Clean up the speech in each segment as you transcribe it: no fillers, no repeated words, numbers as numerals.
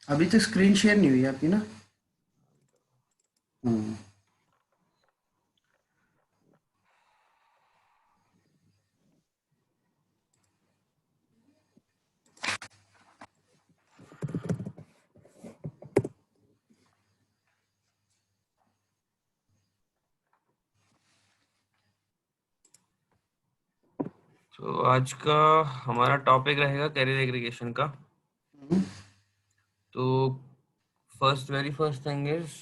अभी तक screen share नहीं हुई आपकी ना। हम्म। तो आज का हमारा टॉपिक रहेगा कैरियर एग्रीगेशन का। हम्म। तो very first thing is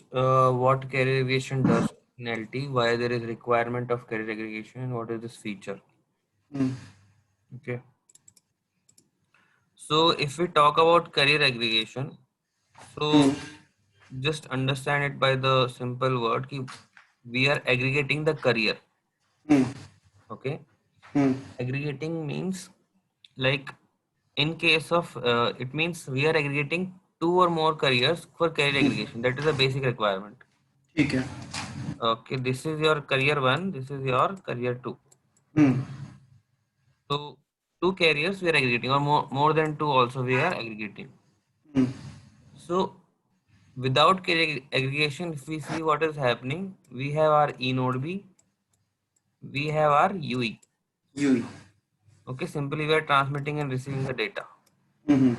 what career aggregation does in LT, why there is requirement of career aggregation, and what is this feature. Hmm. Okay. So if we talk about career aggregation, hmm. so just understand it by the simple word कि we are aggregating the career. Hmm. Okay. Hmm. Aggregating means like in case of it means we are aggregating two or more careers for career aggregation. That is a basic requirement. ठीक है। Okay, this is your career one, this is your career two. Hmm. So two careers we are aggregating, or more than two also we are aggregating. Hmm. So without career aggregation, if we see what is happening, we have our E node B, we have our UE. UE. Okay, simply we are transmitting and receiving the data. Hmm.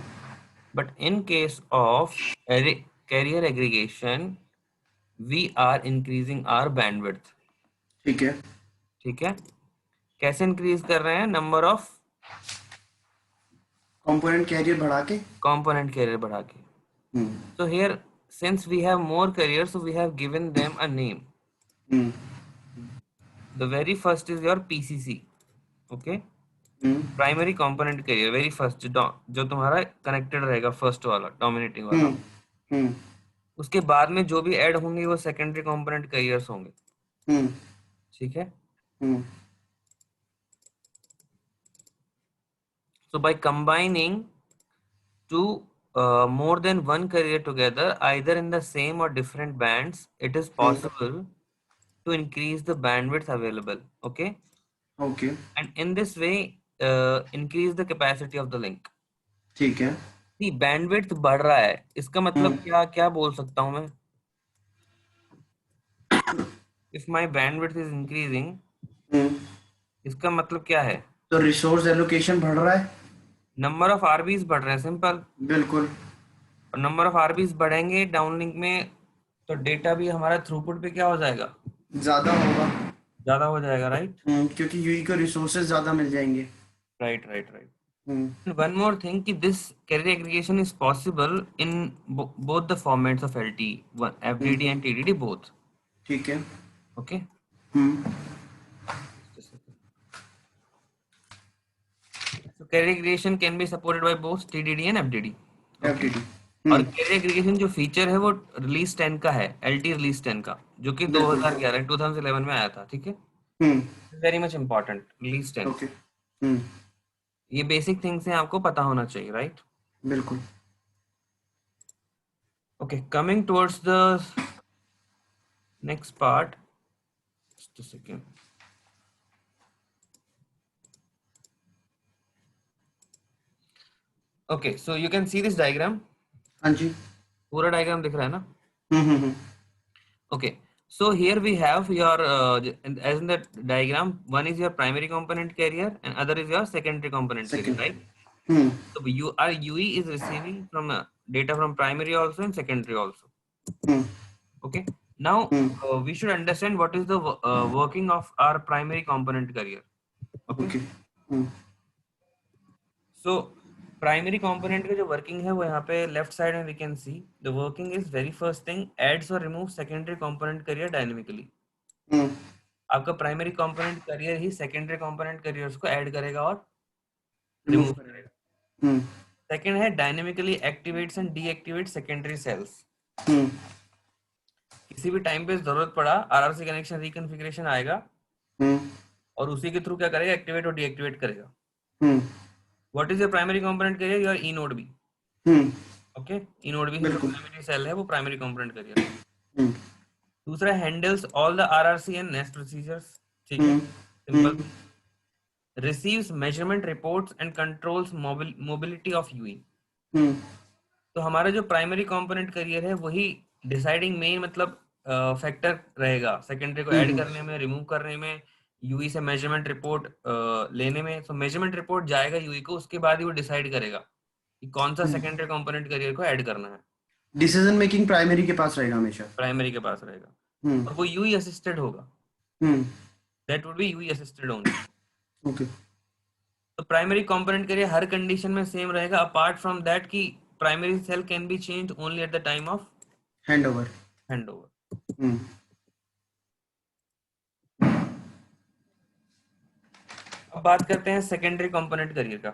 But in case of career aggregation, we are increasing our bandwidth. ठीक है। ठीक है, कैसे increase कर रहे हैं? Number of component career बढ़ा के। component carrier बढ़ा के. हम्म। So here, since we have more carriers, so we have given them a name. Hmm. The very first is your PCC. Okay, hmm. Primary component carrier, very first जो तुम्हारा connected रहेगा, first वाला dominating वाला. हम्म। हम्म। उसके बाद में जो भी ऐड होंगे वो सेकेंडरी कंपोनेंट कैरियर्स होंगे. हम्म। ठीक है. हम्म। So by combining two more than one carrier together, either in the same or different bands, it is hmm. possible to increase the bandwidth available. Okay, okay. and in this way increase the capacity of the link. ठीक है। See, bandwidth बढ़ रहा है, इसका मतलब हम्म। क्या क्या बोल सकता हूँ मैं? If my bandwidth is increasing, हम्म। इसका मतलब क्या है? तो रिसोर्स एलोकेशन बढ़ रहा है। नंबर ऑफ आरबीज बढ़ रहे हैं, सिंपल. बिल्कुल। और नंबर ऑफ आरबीज बढ़ेंगे डाउनलिंक में, तो डेटा भी हमारा थ्रूपुट पे क्या हो जाएगा? ज़्यादा होगा। ज्यादा हो जाएगा, राइट? क्योंकि यूई को रिसोर्सेज ज़्यादा मिल जाएंगे। Right right right. Hmm. And one more thing, कि this carrier aggregation is possible in both the formats of LT, hmm. FDD and TDD both. ठीक है। Okay. Hmm. So carrier aggregation can be supported by both TDD and FDD. Okay. एफटीडी। और हम्म। Career aggregation जो feature है वो release 10 का है, LT release 10 का, जो कि बिल्कुल। 2011 2011 में आया था. ठीक है, hmm. Very much important release 10. Okay. Hmm. ये बेसिक थिंग्स हैं, आपको पता होना चाहिए, राइट? बिल्कुल। Okay, coming towards the next part. Just a second. Okay, so you can see this diagram. हाँ जी। पूरा डायग्राम दिख रहा है ना? हम्म। Okay, so here we have your as in the diagram, one is your primary component carrier and other is your secondary component carrier, second. right? Hmm. So our UE is receiving from data from primary also and secondary also. Hmm. Okay, now hmm. we should understand what is the working of our primary component carrier. Okay, okay. Hmm. so primary component का जो working है वो यहाँ पे left side में we can see the working is very first thing, adds or removes secondary component carrier dynamically. Hmm. आपका primary component carrier ही secondary component carriers को ऐड करेगा और रिमूव रिमूव करेगा। करेगा. हम्म। सेकेंड है dynamically activates and deactivate secondary cells. Hmm. किसी भी टाइम पे जरूरत पड़ा, आरआरसी कनेक्शन रिकॉन्फ़िगरेशन आएगा हम्म। और उसी के थ्रू क्या करेगा? एक्टिवेट और डीएक्टिवेट करेगा. Hmm. What is your primary component carrier? Your E node B. Hmm. Okay, E node B जो बिल्कुल। प्राइमरी सेल है वो प्राइमरी कंपोनेंट करियर है. हम्म। दूसरा handles all the RRC and NAS procedures. ठीक है, hmm. Simple. Hmm. receives measurement reports and controls mobility of UE. Hmm. तो हमारा जो प्राइमरी कंपोनेंट करियर है वही डिसाइडिंग मेन मतलब फैक्टर रहेगा सेकेंडरी को ऐड करने में, रिमूव करने में, यूई से मेजरमेंट रिपोर्ट लेने में। तो मेजरमेंट रिपोर्ट जाएगा यूई को, उसके बाद ही वो डिसाइड करेगा कि कौन सा सेकेंडरी कंपोनेंट करियर को ऐड करना है। डिसीजन मेकिंग प्राइमरी के पास रहेगा हमेशा। प्राइमरी के पास रहेगा हम्म और वो यूई असिस्टेड होगा, hmm that would be UE assisted only. Okay. तो प्राइमरी कंपोनेंट करियर हर कंडीशन में सेम रहेगा अपार्ट फ्रॉम दैट कि primary cell can be change only at the time of handover. Handover. Hmm अब बात करते हैं सेकेंडरी कंपोनेंट करियर का।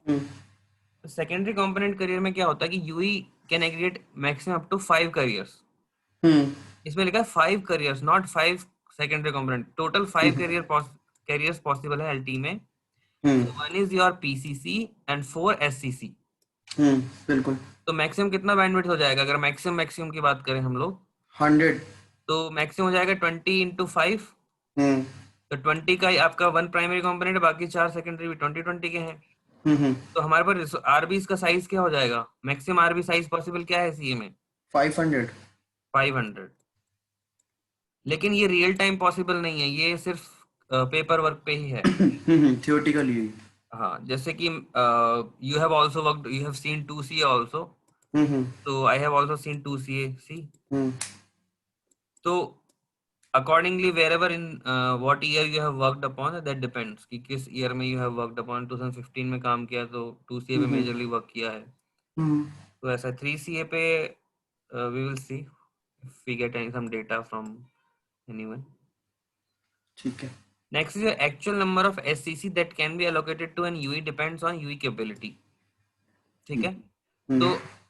हम्म तो सेकेंडरी कंपोनेंट करियर में क्या होता है कि UE can aggregate maximum up to 5 carriers. Hmm इसमें लिखा है 5 carriers, not 5 secondary component. Total 5 carriers possible है एलटी में। Hmm one is your PCC and 4 SCC. बिल्कुल। तो मैक्सिमम कितना बैंडविड्थ हो जाएगा अगर मैक्सिमम मैक्सिमम की बात करें हम लोग? 100। तो मैक्सिमम हो जाएगा 20 इंटू 5। हम्म तो 20 का ही आपका वन प्राइमरी कंपोनेंट, बाकी 4 सेकेंडरी भी 20 के हैं। हम्म तो हमारे पास आरबी का साइज क्या हो जाएगा? मैक्सिमम आरबी साइज पॉसिबल क्या है सीए में? 500। 500। लेकिन ये रियल टाइम पॉसिबल नहीं है, ये सिर्फ पेपर वर्क पे ही है। थियोटिकली। हाँ, जैसे कि you have also worked, you have seen 2 CA also. Hmm तो I have also seen 2 CA C. Hmm तो accordingly wherever in what year you have worked upon, that depends कि किस year में you have worked upon. 2015 में काम किया तो 2 CA पे हम्म मेजरली वर्क किया है। हम्म तो ऐसा 3 CA पे we will see if we get any some data from anyone. ठीक है। Next is the actual number of SCC that can be allocated to an UE depends on UE capability. ठीक है। Hmm तो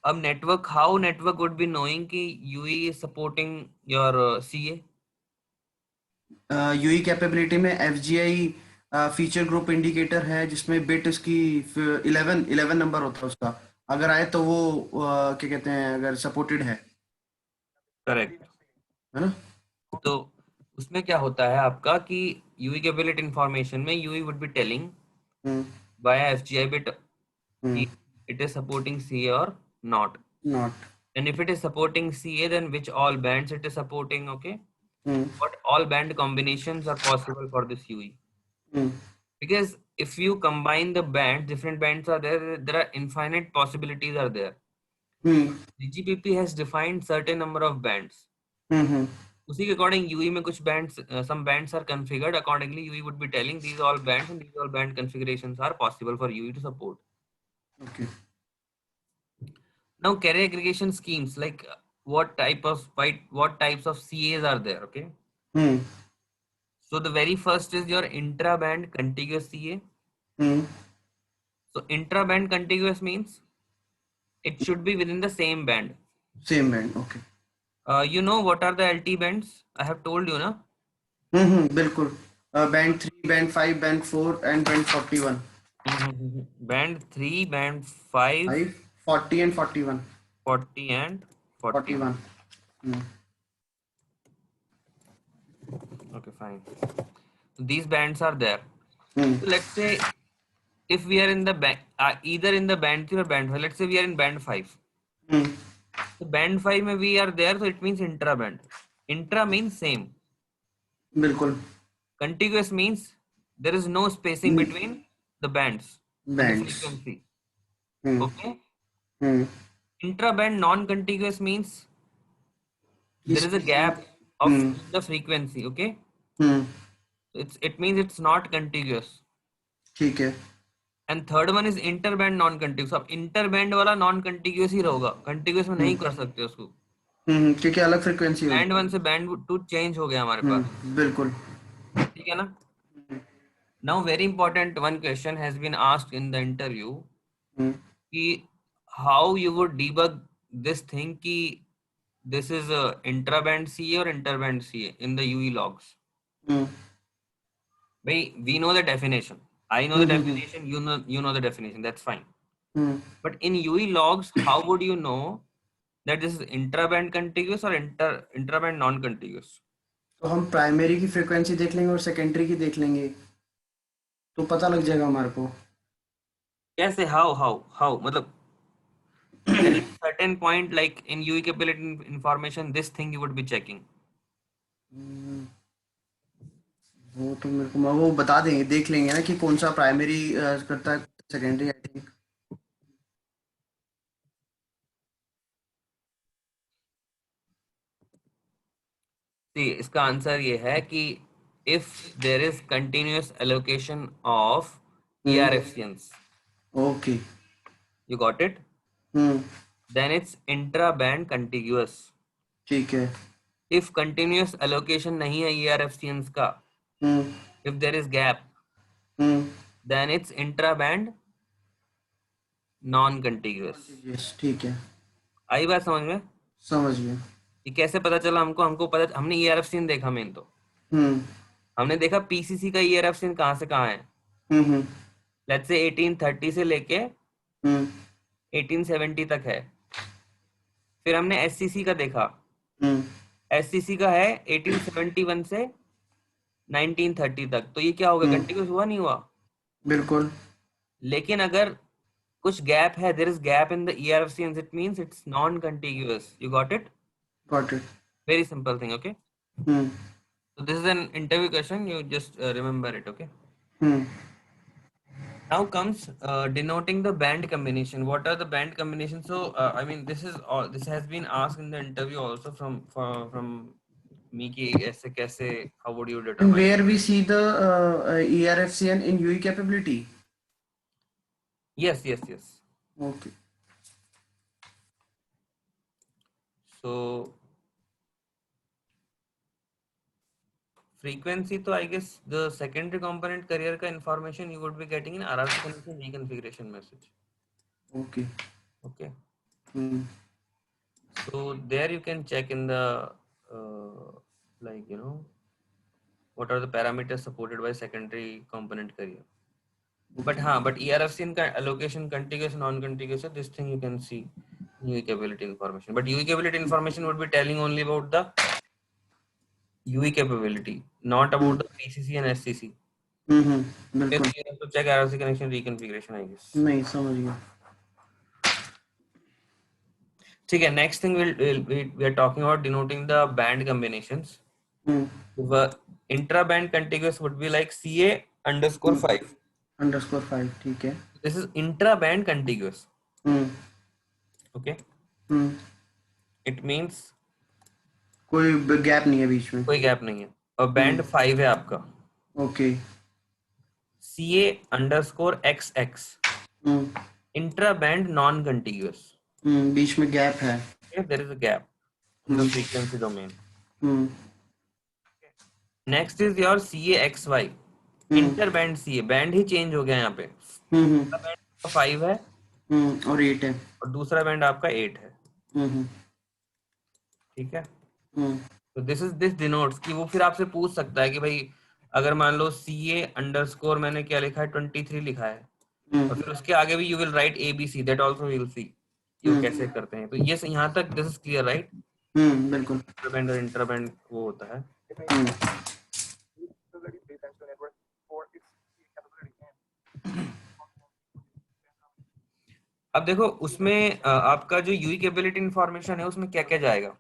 अब network, how network would be knowing कि UE is supporting your CA? UE capability में FGI feature group indicator है, जिसमें bit उसकी 11 number होता है उसका। अगर आए तो वो क्या कहते हैं, अगर सपोर्टेड है करेक्ट। है ना। तो उसमें क्या होता है आपका कि यूई कैपेबिलिटी इंफॉर्मेशन में UE would be telling hmm by FGI bit hmm कि इट इज सपोर्टिंग सीए और not. Not. And if it is supporting CA, then which all bands it is supporting, okay? Hmm What all band combinations are possible for this UE? Hmm Because if you combine the bands, different bands are there, there are infinite possibilities are there. Hmm DGPP has defined certain number of bands. Hmm उसी के according UE में कुछ bands, some bands are configured accordingly. UE would be telling these all bands and these all band configurations are possible for UE to support. Okay. Now carrier aggregation schemes, like what types of CAs are there, okay? Hmm So the very first is your intra-band contiguous CA. Hmm So intra-band contiguous means it should be within the same band. Same band. Okay. You know what are the LT bands? I have told you, na? बिल्कुल। Band 3, band 5, band 4 and band 41। Band 3, band 5, 5, 40 and 41। 40 and 41. 41। Hmm Okay, fine. So these bands are there. Hmm So let's say if we are in the band, either in the band 3 or band 5, let's say we are in band 5. Hmm So band 5 में we are there, so it means intra band. Intra means same. बिल्कुल। Contiguous means there is no spacing between the bands and the bands. frequency. Hmm Okay. Hmm Intra band non-contiguous means there is a gap of hmm the frequency. Okay. Hmm It means it's not contiguous. ठीक है। And third one is interband non contiguous. अब interband वाला non contiguous ही रहेगा, contiguous में नहीं कर सकते उसको। क्योंकि अलग फ्रिक्वेंसी होगी। बैंड 1 से बैंड 2 चेंज हो गया हमारे पास, बिल्कुल। ठीक है ना? Now very important one question has been asked in the interview hmm कि how you would debug this thing कि दिस इज इंट्राबैंड सीए और interband CA in the UE logs. Hmm भाई we know the definition, I know the definition, you know the definition, that's fine. Hmm But in UE logs, how would you know that this is intraband contiguous or intraband non-contiguous? तो हम primary की frequency देख लेंगे और secondary की देख लेंगे, तो पता लग जाएगा हमारे को। कैसे? हाउ मतलब there is certain point like in UE capability information, this thing you would be checking. वो तो मेरे को वो बता देंगे, देख लेंगे ना कि कौन सा प्राइमरी करता है, सेकेंडरी आई थिंक। इसका आंसर ये है कि if there is continuous allocation of ERFCNs, okay. you got it, then it's intra-band contiguous. ठीक है। If continuous allocation नहीं है ERFCNs का, if there is gap, then it's intra-band non-contiguous. ठीक है, आई बात समझ में? समझ गया। ये कैसे पता चला हमको पता, हमने ERFCN देखा मेन तो, हमने देखा PCC का ERFCN कहाँ से कहाँ है। लेट्स से 1830 से लेके 1870 तक है। फिर हमने SCC का देखा, SCC का है 1871 से 1930 तक, तो ये क्या हो गया, कंटिन्यूस हुआ नहीं हुआ? बिल्कुल। लेकिन अगर कुछ गैप है, there is gap in the ERFCNs, it means it's non continuous. You got it? Got it. Very simple thing, okay? So this is an interview question, you just remember it, okay? Now comes denoting the band combination. What are the band combinations? So I mean, this has been asked in the interview also from me ki kaise how would you determine? Where we see the ERFCN in UE capability. Yes. Okay. So frequency, तो I guess the secondary component carrier का information you would be getting in RRC connection reconfiguration message. Okay. So there you can check in the like what are the parameters supported by secondary component carrier. But ERFCN का allocation contiguous non-contiguous, this thing you can see UE capability information. But UE capability information would be telling only about the UE capability, not about the PCC and SCC. बिल्कुल। You have to check RRC connection reconfiguration, I guess. नहीं, समझ गया। ठीक है, next thing we are talking about denoting the band combinations. The intra-band contiguous would be like CA_5. _5, ठीक है। This is intra-band contiguous. Okay. It means कोई gap नहीं है बीच में। कोई गैप नहीं है, और बैंड 5 है आपका। Okay. CA_XX intra band non contiguous, बीच में गैप है। There is a gap in the frequency domain. Next is your CAXY inter band CA, band ही चेंज हो गया यहाँ पे। बैंड 5 है और 8 है, और दूसरा बैंड आपका 8 है। ठीक है, तो दिस डिनोट्स कि वो फिर आपसे पूछ सकता है कि भाई अगर मान लो CA_ मैंने क्या लिखा है 23 लिखा है, और फिर उसके आगे भी you will write ABC, that also we will see ये कैसे करते हैं। तो ये यहाँ तक दिस इज क्लियर, राइट? बिल्कुल। बैंड और इंटर बैंड वो होता है। अब देखो उसमें आपका जो यूई कैपेबिलिटी इंफॉर्मेशन है उसमें क्या क्या जाएगा।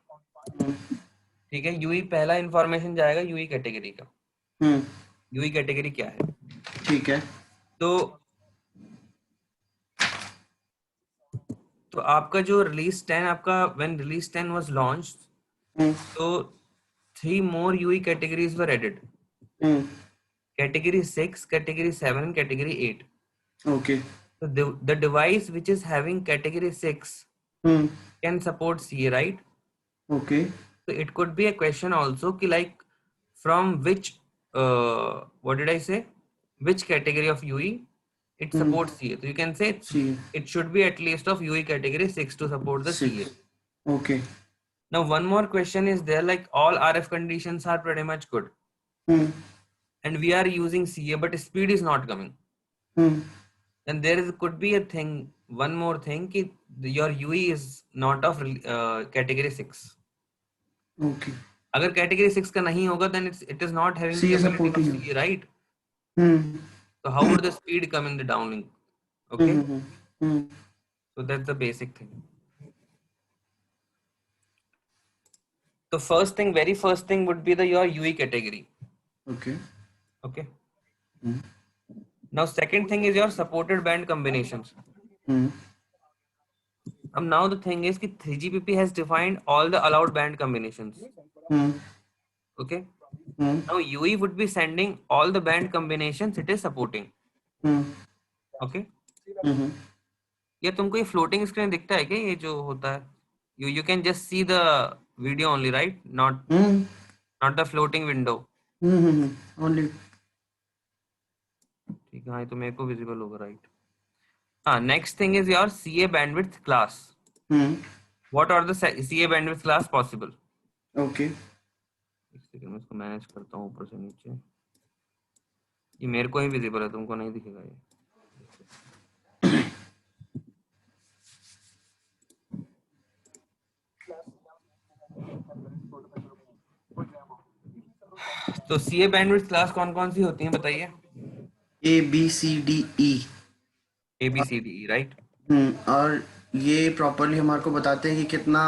ठीक है, यूई पहला इंफॉर्मेशन जाएगा यूई कैटेगरी का। यूई कैटेगरी क्या है? ठीक है, तो आपका जो रिलीज 10 आपका व्हेन रिलीज 10 वाज लॉन्च्ड, तो 3 more UI categories were added. Category 6, category 7, category 8. Okay. So the device which is having category 6 can support CA, right? Okay. So it could be a question also ki like from which what did I say, which category of UE it supports CA. So you can say it should be at least of UE category 6 to support the CA. Okay. Now one more question is there, like all RF conditions are pretty much good, and we are using CA but speed is not coming. And there could be a thing, one more thing ki your UE is not of category 6. Okay. अगर category 6 का नहीं होगा then it is not having CA capability of CA, right? So how would the speed come in the downlink? Okay. So that's the basic thing. तो very first thing would be your UE category. Okay. Okay. Hmm. Now second thing is your supported band combinations. Hmm. Now the thing is that 3GPP has defined all the allowed band combinations. Hmm. Okay. Hmm. Now UE would be sending all the band combinations it is supporting. Hmm. Okay. Hmm. ये तुमको ये floating screen दिखता है क्या, ये जो होता है? You can just see the video only, right? Not Hmm. the floating window. Hmm. Only. ठीक है, हाँ, तो मेरे को visible होगा, right? हाँ, next thing is your CA bandwidth class. Hmm. What are the CA bandwidth class possible? Okay. एक second में इसको मैनेज करता हूँ ऊपर से नीचे. ये मेरे को ही विजिबल है, तुमको नहीं दिखेगा ये. तो सीए बैंडविड्थ क्लास कौन कौन सी होती हैं बताइए? ABCDE. ABCDE, right? और ये प्रॉपरली हमारे को बताते हैं कि कितना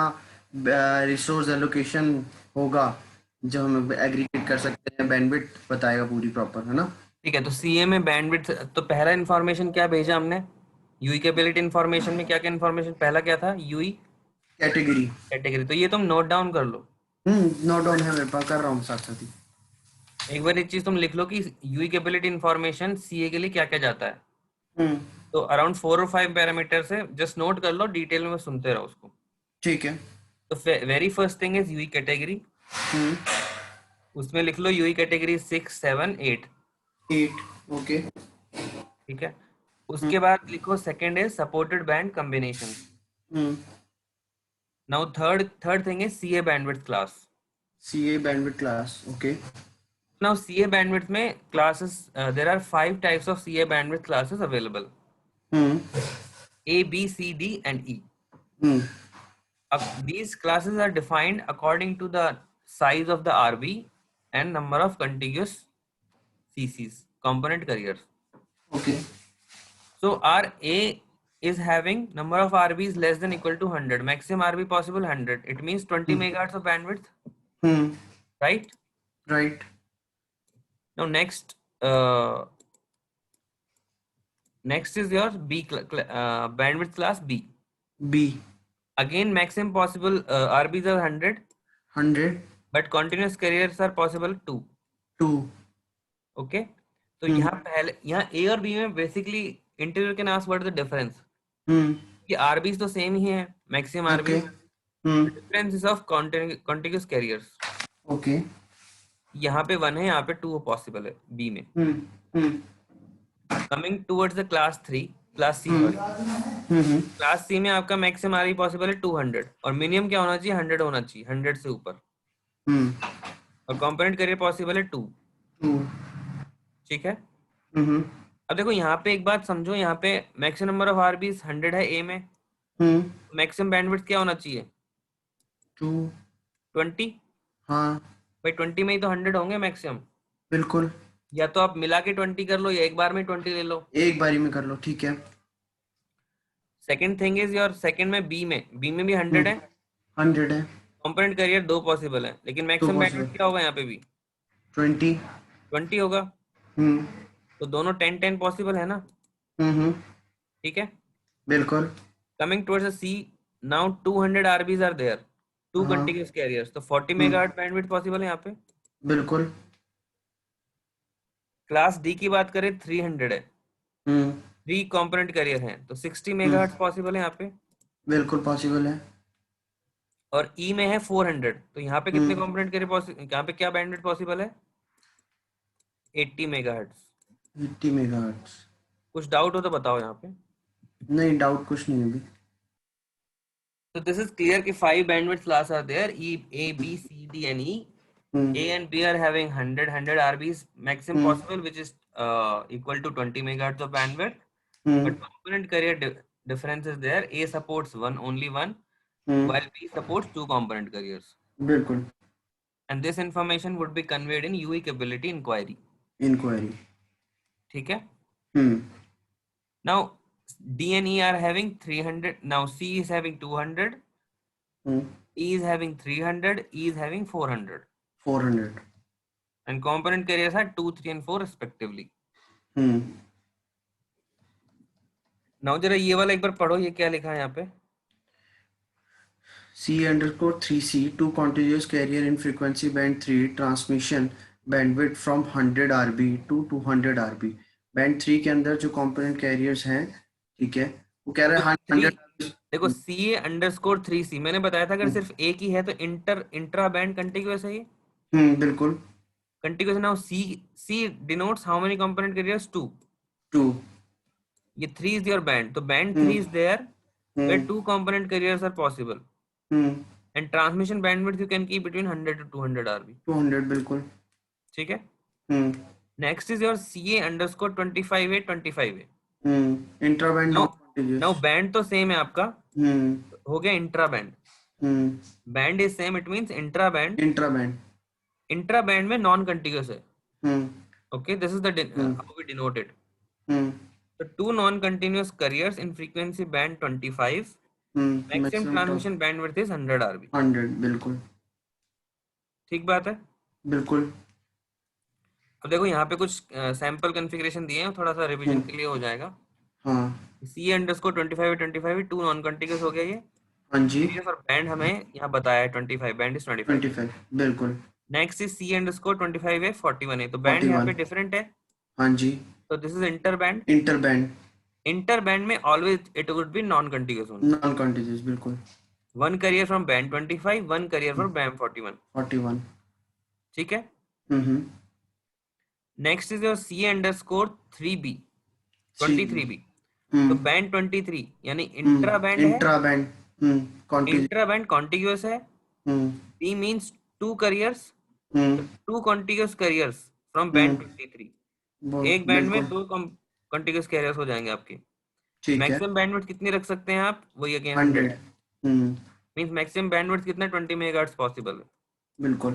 रिसोर्स एलोकेशन होगा, जो हम एग्रीगेट कर सकते हैं, बैंडविड्थ बताएगा पूरी प्रॉपर, है ना? ठीक है, तो सीए में बैंडविड्थ, तो पहला इन्फॉर्मेशन क्या भेजा हमने? यूई कैपेबिलिटी इन्फॉर्मेशन में क्या क्या इन्फॉर्मेशन, पहला क्या था? UE category. कैटेगरी. तो ये तुम नोट डाउन कर लो. नोट डाउन है मेरे पास, कर रहा हूँ साथ साथ ही. एक बार एक चीज तुम लिख लो कि यूई कैपेबिलिटी इन्फॉर्मेशन सीए के लिए क्या क्या जाता है. हम्म. तो अराउंड 4 और 5 पैरामीटर से जस्ट नोट कर लो, डिटेल में सुनते रहो उसको. ठीक है. तो very first thing is UE category. Hmm. उसमें लिख लो यूई कैटेगरी 6, 7, 8. 8. ओके. ठीक है. उसके बाद लिखो second is supported band combination. Hmm. Now third thing is CA bandwidth class. CA bandwidth class. Okay. Now CA bandwidth में classes, there are 5 types of CA bandwidth classes available. Hmm. A, B, C, D and E. Hmm. These classes are defined according to the size of the RB and number of contiguous CCs, component carriers. Okay. So RA is having number of RBs less than equal to 100. Maximum RB possible 100. It means 20 megahertz of bandwidth, hmm. right? Right. Now next is your B bandwidth class B. B. Again maximum possible RBs are 100, 100. but continuous carriers are possible 2. 2. Okay. तो यहाँ पहले यहाँ A और B में basically interview can ask what is the difference. Hmm. ये RBs तो same ही है, maximum okay. RBs. Hmm. Difference is of contiguous carriers. Okay. यहाँ पे 1 है, यहाँ पे 2 पॉसिबल है बी में. Hmm. Hmm. Coming towards the class 3, class C. Hmm. Class C में आपका मैक्सिमम आरबी पॉसिबल है 200 और मिनिमम क्या होना चाहिए? 100 होना चाहिए, 100 से ऊपर. हम्म. और कॉम्पोनेंट कैरियर पॉसिबल है 2. 2. ठीक है. हम्म. अब देखो यहाँ पे एक बात समझो, यहाँ पे मैक्सिमम नंबर ऑफ आरबीज 100 है ए में. हम्म. मैक्सिमम बैंडविड्थ क्या होना चाहिए? 2. 20. हाँ. भाई 20 में ही तो 100 होंगे मैक्सिमम. बिल्कुल. या तो आप मिला के 20 कर लो या एक बार में 20 ले लो. एक बारी में कर लो. ठीक है. Second thing is your second में बी में भी 100 है. 100 है. कंपोनेंट कैरियर 2 पॉसिबल है, लेकिन मैक्सिमम बैंडविड्थ क्या होगा यहाँ पे भी? 20. 20 होगा. हम्म. तो दोनों 10 पॉसिबल है ना. हम्म. ठीक है. बिल्कुल. Coming towards C, now 200 RBs are there, 2 continuous carriers, तो 40 मेगाहर्ट्ज बैंडविड्थ पॉसिबल है यहाँ पे. बिल्कुल. क्लास डी की बात करें 300 है, 3 कंपोनेंट कैरियर हैं, तो 60 मेगाहर्ट्ज पॉसिबल है यहाँ पे. बिल्कुल पॉसिबल है. और ई में है 400, तो यहाँ पे कितने कंपोनेंट कैरियर पॉसिबल, यहाँ पे क्या बैंडविड्थ पॉसिबल है? 80 मेगाहर्ट्ज. 80 मेगाहर्ट्ज. कुछ डाउट हो तो बताओ यहाँ पे. नहीं, डाउट कुछ नहीं अभी. So this is clear कि 5 bandwidth class are there, A, B, C, D and E. A and B are having 100 RBs maximum possible, which is equal to 20 megahertz of bandwidth. But component carrier difference is there. A supports only one, while B supports 2 component carriers. बिल्कुल. And this information would be conveyed in UE capability inquiry. ठीक है. Now D and E are having 300. Now C is having 200. E is having 300, E is having 400, 400. and component carriers are 2, 3 and 4 respectively. Now जरा ये वाला एक बार पढ़ो, ये क्या लिखा है यहाँ पे? C_3C, two contiguous carrier in frequency band 3, transmission bandwidth from 100 RB to 200 RB. Band 3 के अंदर जो कंपोनेंट कैरियर्स हैं, ठीक है, वो कह रहे हैं 100। देखो CA_3C मैंने बताया था, अगर सिर्फ एक ही है तो इंट्रा बैंड कंटिग्यूअस है ये। बिल्कुल contiguous. Now C denotes how many component carriers? 2. 2. ये 3 is your band, तो band 3 is there where 2 component carriers are possible. And transmission bandwidth you can keep between 100 to 200 RB. 200 बिल्कुल ठीक है। Next is your CA_25A 25A. Intra band not contiguous. Now band तो same है आपका, हो गया intra band. Band is same, it means intra band. Intra band में non contiguous है। Okay, this is the how we denote it. So two non-continuous carriers in frequency band 25. Maximum transmission bandwidth is 100 RB. 100 बिल्कुल ठीक बात है। बिल्कुल। अब देखो यहाँ पे कुछ सैंपल कॉन्फ़िगरेशन दिए हैं, थोड़ा सा रिवीजन के लिए हो जाएगा। हाँ। C_25 टू नॉन कंटिग्यूअस हो गया ये। हाँ जी। और बैंड हमें यहाँ बताया है 25, बैंड इज 25 बिल्कुल। नेक्स्ट इज C_25A 41A, तो बैंड यहाँ पे डिफरेंट है। हाँ जी। तो this is inter band. Inter band में always it would be non contiguous only. Non contiguous बिल्कुल। One carrier from band 25, one carrier from band 41। ठीक है। Next is your C_3B 23B। तो बैंड 23 यानी इंट्रा बैंड है। Intra band contiguous है। B means 2 carriers, 2 contiguous carriers from band 23। एक band में 2 contiguous carriers हो जाएंगे आपके। मैक्सिमम बैंडविड्थ कितनी रख सकते हैं आप? वही अगेन 100 मींस मैक्सिमम बैंडविड्थ कितना 20 मेगाहर्ट्ज पॉसिबल है। बिल्कुल।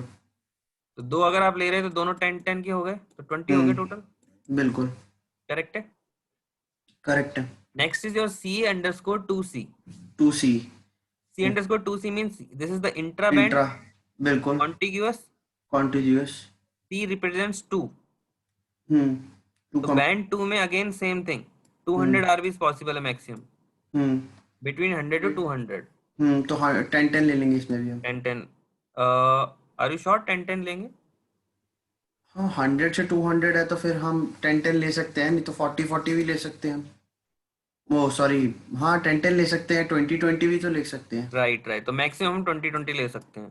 तो दो अगर आप ले रहे हैं तो दोनों 10 के हो गए, तो 20 हो गए टोटल। बिल्कुल करेक्ट है। करेक्ट है। Next is your C_2C। C_2C means this is the intra band. बिल्कुल। कॉन्टिग्यूअस। C represents 2। तो बैंड 2 में again same thing, 200 RB possible है मैक्सिमम, बिटवीन 100 टू 200। तो 10 ले लेंगे इसमें भी हम। 10 आर यू श्योर 10 लेंगे? हाँ 100 से 200 है तो फिर हम 10 ले सकते हैं, नहीं तो 40 भी ले सकते हैं। वो सॉरी, हाँ 10 ले सकते हैं, 20 भी तो ले सकते हैं। राइट। तो मैक्सिमम हम 20 ले सकते हैं।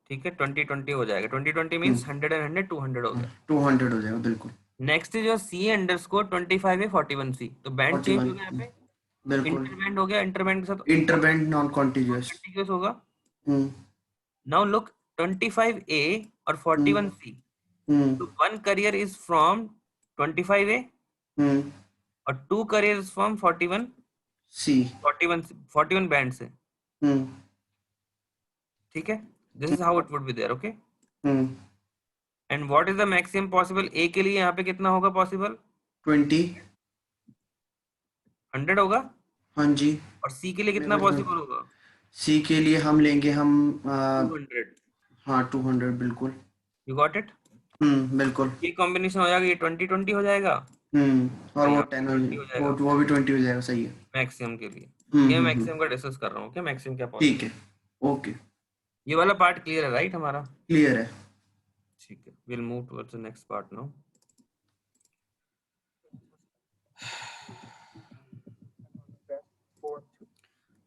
ठीक है, 20 हो जाएगा। 20 मींस 100 एंड 100 200 हो गया। 200 हो जाएगा बिल्कुल। Next is your C_25A 41C। तो बैंड चेंज हो गया यहाँ पे। बिल्कुल। इंटरबैंड हो गया, इंटरबैंड के साथ इंटरबैंड नॉन कॉन्टिग्यूअस होगा। नाउ लुक 25A और 41C। तो one career is from 25A और 2 करियर फ्रॉम 41C। 41 बैंड से। ठीक है, this is how it would be there. Okay, and what is the maximum possible? A के लिए यहाँ पे कितना होगा पॉसिबल? 20 100 होगा। हाँ जी। और सी के लिए कितना पॉसिबल होगा? सी के लिए हम लेंगे 200। हाँ 200 बिल्कुल। You got it. बिल्कुल। ये कॉम्बिनेशन हो जाएगा, ये 20 हो जाएगा। और वो 10 हो जाएगा, वो भी 20 हो जाएगा। सही है मैक्सिमम के लिए। ये मैक्सिमम का डिस्कस कर रहा हूँ। क्या मैक्सिमम क्या पॉसिबल? ठीक है। ओके, ये वाला पार्ट क्लियर है राइट हमारा? क्लियर है। ठीक है, we'll move towards the next part now.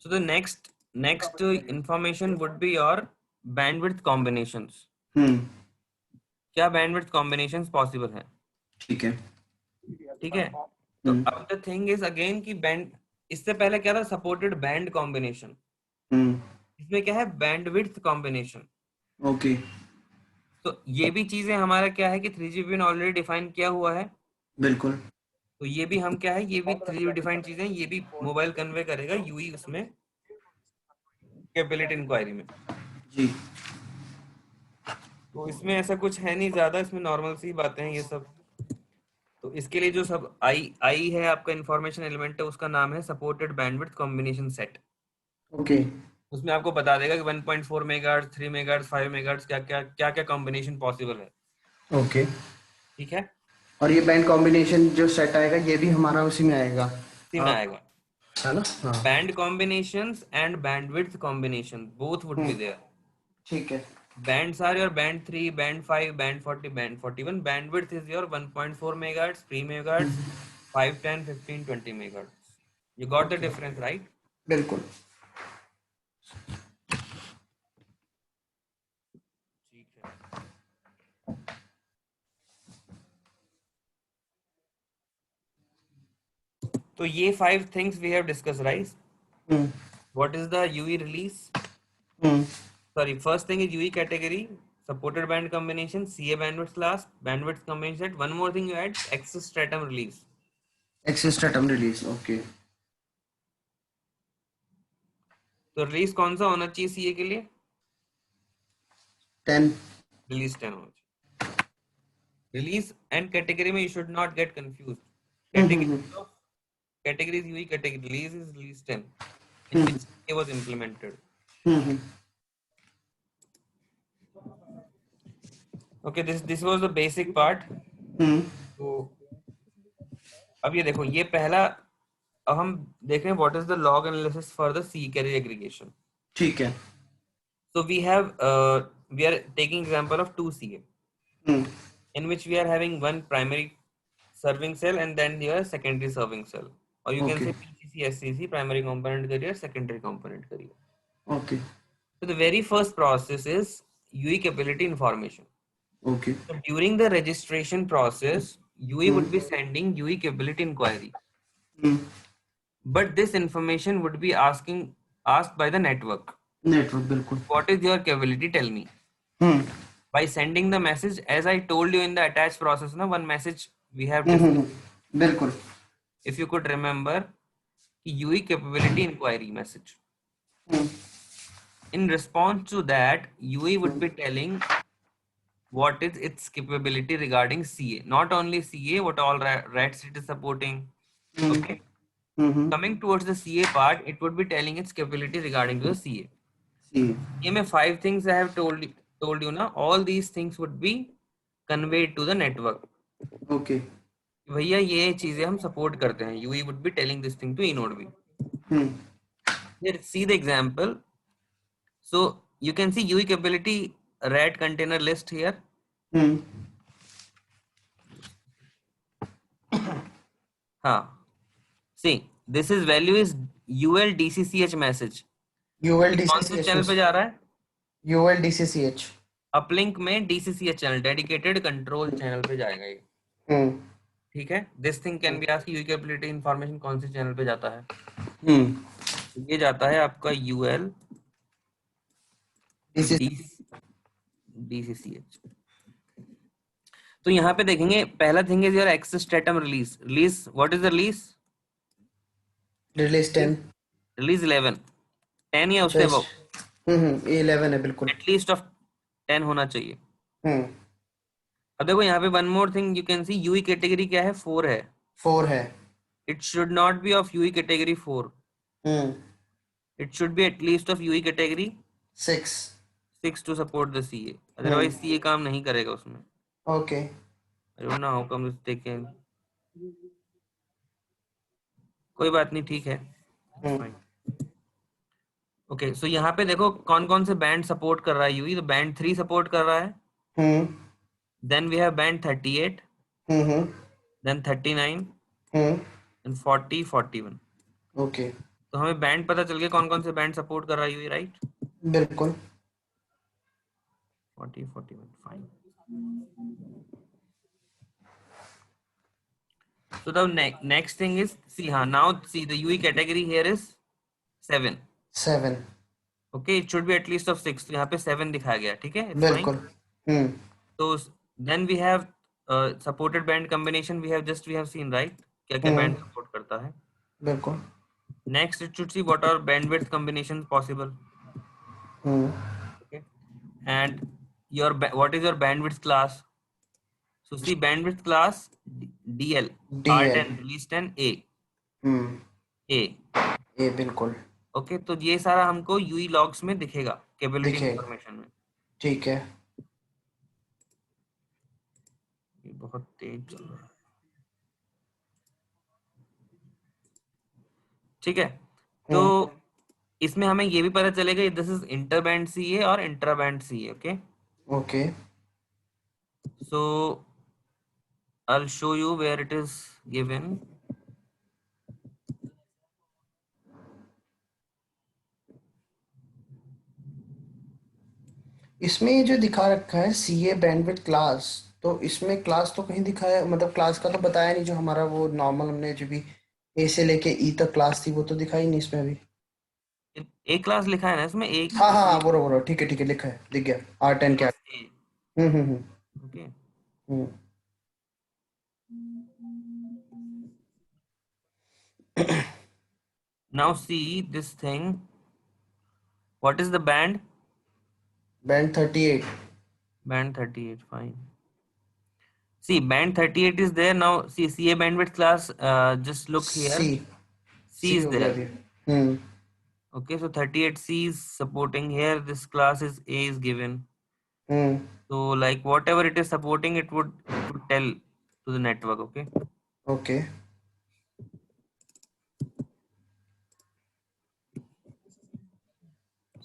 So the next information would be your bandwidth combinations. क्या bandwidth combinations possible है? ठीक है। तो अब the thing is again कि band, इससे पहले क्या था? supported band combination. इसमें क्या है? bandwidth combination. ओके। तो ये भी चीजें हमारा क्या है कि 3GPP ने ऑलरेडी डिफाइन किया हुआ है। बिल्कुल। तो ये भी हम क्या है, ये भी 3GPP डिफाइंड चीजें, ये भी मोबाइल कन्वे करेगा यूई उसमें कैपेबिलिटी इंक्वायरी में जी। तो इसमें ऐसा कुछ है नहीं ज्यादा, इसमें नॉर्मल सी बातें हैं ये सब। तो इसके लिए जो सब आई है आपका इंफॉर्मेशन एलिमेंट है, उसका नाम है supported bandwidth combination set. Okay. उसमें आपको बता देगा कि 1.4 मेगाहर्ट्ज, 3 मेगाहर्ट्ज, 5 मेगाहर्ट्ज क्या कॉम्बिनेशन पॉसिबल है। ओके। ठीक है, और ये बैंड कॉम्बिनेशन जो सेट आएगा ये भी हमारा उसी में आएगा, इसी में आएगा। है ना? हाँ। Band combinations and bandwidth combination both would be there. ठीक है। Bands are your band 3, band 5, band 40, band 41. Bandwidth is your 1.4 megahertz, 3 megahertz, 5, 10, 15, 20 megahertz. You got the okay, difference, right? बिल्कुल। ठीक है। तो ये 5 things we have discussed, right? Hmm. What is the UE release? Hmm. Sorry, first thing is UE category, supported band combination, CA bandwidth class, bandwidth combination set. One more thing you add, access stratum release. Axis stratum release, okay. तो release कौन सा होना चाहिए CA के लिए? 10। Release 10 होना चाहिए। Release and category में you should not get confused. Hmm. Category is UE category. Release is release 10, in which it was implemented. Hmm. Okay, this was the basic part. हम्म। तो अब ये देखो, ये पहला, अब हम देख रहे हैं what is the log analysis for the C carrier aggregation. ठीक है। So we are taking example of 2CA, hmm. in which we are having one primary serving cell and then your secondary serving cell, or you can okay. say PCC SCC, primary component carrier, secondary component carrier. Okay. So the very first process is UE capability information. Okay. So during the registration process, UE would be sending UE capability inquiry, hmm. but this information would be asked by the network. Network, बिल्कुल। What is your capability? Tell me. Hmm. By sending the message, as I told you in the attached process, now one message we have discussed. बिल्कुल। If you could remember, UE capability inquiry message. Hmm. In response to that, UE would be telling what is its capability regarding CA. Not only CA, what all RATs it is supporting. Okay. Hmm. Coming towards the CA part, it would be telling its capability regarding to the CA. सी। ये में 5 things I have told you ना, all these things would be conveyed to the network. Okay. भैया ये चीजें हम support करते हैं. UE would be telling this thing to eNode B. Hmm. Here, see the example. So you can see UE capability RAT container list here. हम्म। हाँ. See, this is value is UL DCCH message. UL ये कौन से channel पे जा रहा है? UL DCCH. Uplink में DCCH channel, dedicated control channel पे जाएगा ये. हम्म। ठीक है. This thing can be asked, UE capability information कौन से चैनल पे जाता है? हम्म। ये जाता है आपका UL DCCH. तो यहाँ पे देखेंगे, पहला thing is your access stratum release. Release, what is the release? Release 10। Release 11, 10 या उससे अबव, ये 11 है, बिल्कुल। एटलीस्ट ऑफ 10 होना चाहिए. हम्म। अब देखो यहाँ पे one more thing you can see, UE category क्या है? 4 है. 4 है। It should not be of UE category 4. Hmm. It should be at least of UE category 6। 6 to support the CA. Otherwise CA काम नहीं करेगा उसमें. Okay. I don't know how come it's taken. कोई बात नहीं, ठीक है. ओके, सो यहाँ पे देखो कौन कौन से बैंड सपोर्ट कर रहा है यूई. तो बैंड 3 सपोर्ट कर रहा है. Then we have band 38, then 39, then 40, 41. Okay. तो हमें बैंड पता चल गया कौन कौन से बैंड सपोर्ट कर रहा है यूई, राइट? बिल्कुल। 40, 41, fine. So the next thing is, see, now see the UE category here is 7. 7। Okay, it should be at least of 6. तो यहाँ पे 7 दिखाया गया. ठीक है, it's fine. बिल्कुल। तो then we have supported band combination. We have seen, right? क्या क्या band support करता है. बिल्कुल। Next, it should see what are bandwidth combinations possible. Okay, and your what is your bandwidth class? So see, bandwidth class DL, DL. R10, release 10, A. Hmm. A. ए, बिल्कुल। Okay, तो ये सारा हमको Yui logs में दिखेगा capability दिखेगा, information में। ठीक है। ये बहुत तेज चल रहा है। ठीक है, तो इसमें हमें ये भी पता चलेगा this is inter band CA और intra band CA. Okay, okay, so I'll show you where it is given. इसमें ये जो दिखा रखा है सीए बैंडविड्थ क्लास, तो इसमें क्लास तो कहीं दिखाया, मतलब क्लास का तो बताया नहीं, जो हमारा वो नॉर्मल हमने जो भी ए से लेके ई तक क्लास थी वो तो दिखाई नहीं इसमें अभी। एक क्लास लिखा है ना इसमें, एक हाँ हाँ हाँ, एक बोलो बोलो, ठीक है लिखा है, दिख गया, R10 क्या। Class A. Hmm. Okay, hmm. now see this thing, what is the band? Band 38। Band 38, fine. See, band 38 is there. Now see CA bandwidth class, just look see, here, C C is हो गया there. अभी। Hmm. Okay, so 38C is supporting here, this class is A is given. Hmm. So like whatever it is supporting, it would tell to the network. Okay, okay.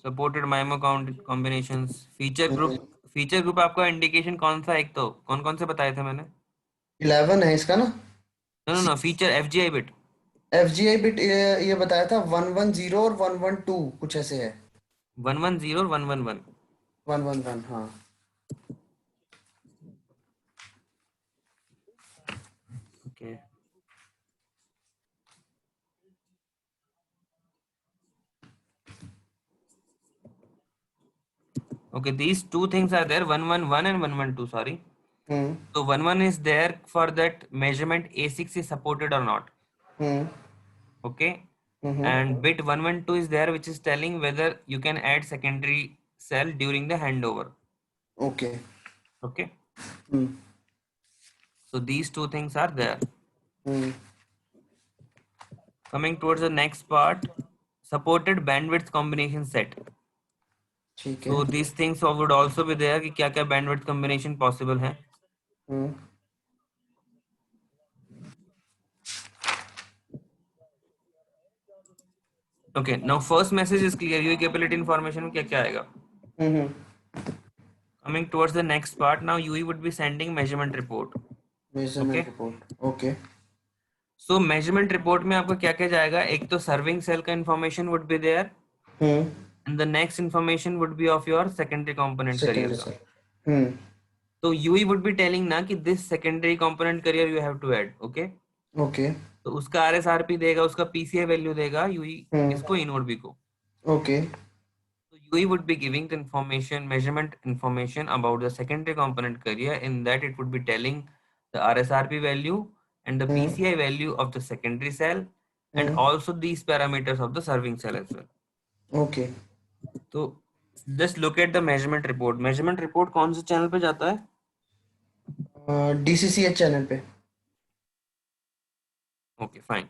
supported MIMO count combinations, feature group आपका indication कौन सा, एक तो कौन कौन से बताए थे मैंने? 11 है इसका ना। No feature FGI bit. F G I bit ये बताया था 110 और 112 कुछ ऐसे है। 110 और 111। 111, हाँ। Okay, okay, these two things are there, 111 and 112, sorry. Hmm. So 11 is there for that measurement A6 is supported or not. Hmm. Okay, hmm. and bit 112 is there which is telling whether you can add secondary cell during the handover. Okay. Okay, hmm. so these two things are there. Hmm. Coming towards the next part, supported bandwidth combination set. ठीक है। So these things would also be there कि क्या क्या bandwidth combination possible है. हम्म। Okay, now first message is clear, UI capability information में क्या क्या आएगा. हम्म। Coming towards the next part, now UI would be sending measurement report. Measurement Okay, report, okay. so measurement report में आपको क्या क्या जाएगा, एक तो serving cell का information would be there, hmm. and the next information would be of your secondary component carrier secondary का. Sir. हम्म। तो UI would be telling ना कि this secondary component carrier you have to add. Okay, okay. तो उसका RSRP देगा, उसका PCI value देगा UI हम्म। इसको इनोड बी को. Okay. So UI would be giving the information, measurement information about the secondary component carrier. In that, it would be telling the RSRP value and the hmm. PCI value of the secondary cell, and hmm. also these parameters of the serving cell as well. Okay. तो just look at the measurement report. Measurement report कौन से channel पे जाता है? DCCH channel पे। Okay, fine.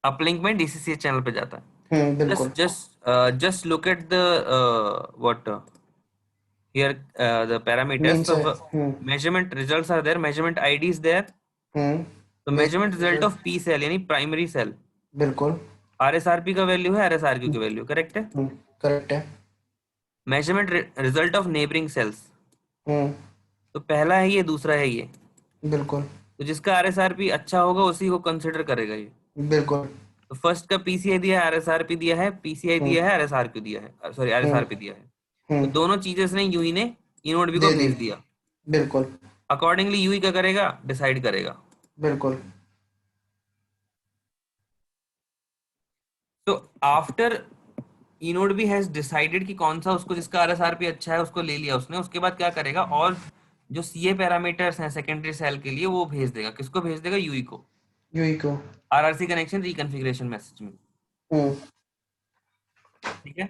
Uplink में DCCH channel पे जाता है. बिल्कुल। Just look at the what here the parameters. Means So है। measurement results are there, measurement ID is there. तो measurement measurement result of result, P cell यानी primary cell, बिल्कुल। RSRP का वैल्यू है, RSRQ की वैल्यू, करेक्ट है. Correct है। measurement result of neighboring cells, हम्म। तो पहला है ये, दूसरा है ये. बिल्कुल। तो जिसका RSRP अच्छा होगा उसी को कंसिडर करेगा ये. बिल्कुल। तो फर्स्ट का PCI दिया है, RSRP दिया है, PCI हम्म। दिया है, RSRQ दिया है, सॉरी हम्म। RSRP दिया है. तो हम्म। दोनों चीजें इसने यूई ने इनोड बी को दे दी। भेज दिया. बिल्कुल। अकॉर्डिंगली यूई क्या करेगा, डिसाइड करेगा. बिल्कुल। तो आफ्टर इनोड भी हैज डिसाइडेड कि कौन सा उसको, जिसका आरएसआरपी अच्छा है उसको ले लिया उसने, उसके बाद क्या करेगा, और जो सीए पैरामीटर्स हैं सेकेंडरी सेल के लिए वो भेज देगा. किसको भेज देगा, यूई को. यूई को। आरआरसी कनेक्शन रिकॉन्फ़िगरेशन मैसेज में. हम्म। ठीक है,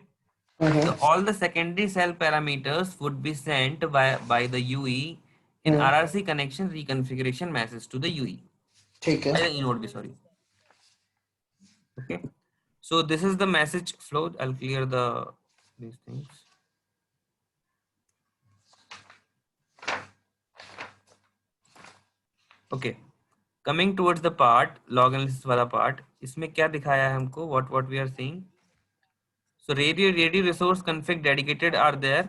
हम्म। तो all the secondary cell parameters would be sent by the UE in hmm. RRC connection reconfiguration message to the UE ठीक है। बाय द इनोड भी, sorry. Okay, So this is the message flow. I'll clear these things. Okay, coming towards the part log analysis वाला part, इसमें क्या दिखाया है हमको? What we are seeing? So radio resource config dedicated are there.